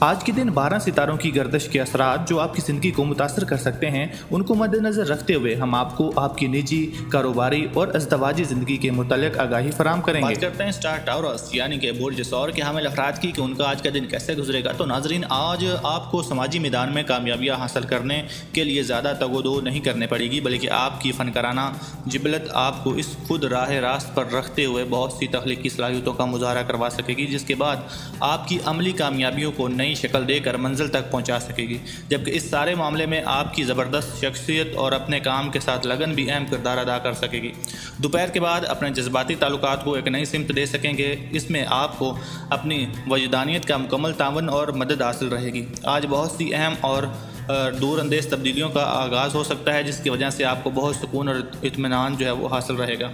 आज के दिन 12 सितारों की गर्दिश के असरात जो आपकी ज़िंदगी को मुतासर कर सकते हैं, उनको मद्देनज़र रखते हुए हम आपको आपकी निजी, कारोबारी और अज़दवाजी ज़िंदगी के मुतल्लिक़ आगाही फराहम करेंगे। बात करते हैं स्टार टावरस यानी कि बुर्ज सौर के हामिल अफराद की कि उनका आज का दिन कैसे गुजरेगा। तो नाजरीन, आज आपको समाजी मैदान में कामयाबियाँ हासिल करने के लिए ज़्यादा तगोदो नहीं करने पड़ेगी, बल्कि आपकी फ़नकाराना जिबलत आपको इस खुद राह रास्त पर रखते हुए बहुत सी तख्लीकी सलाहियतों का मुजाहरा करवा सकेगी, जिसके बाद आपकी अमली कामयाबियों को नई शक्ल देकर मंजिल तक पहुंचा सकेगी। जबकि इस सारे मामले में आपकी ज़बरदस्त शख्सियत और अपने काम के साथ लगन भी अहम किरदार अदा कर सकेगी। दोपहर के बाद अपने जज्बाती ताल्लुकात को एक नई सिमत दे सकेंगे। इसमें आपको अपनी वजदानियत का मुकम्मल तावन और मदद हासिल रहेगी। आज बहुत सी अहम और दूर अंदेज तब्दीलियों का आगाज़ हो सकता है, जिसकी वजह से आपको बहुत सुकून और इत्मीनान जो है वो हासिल रहेगा।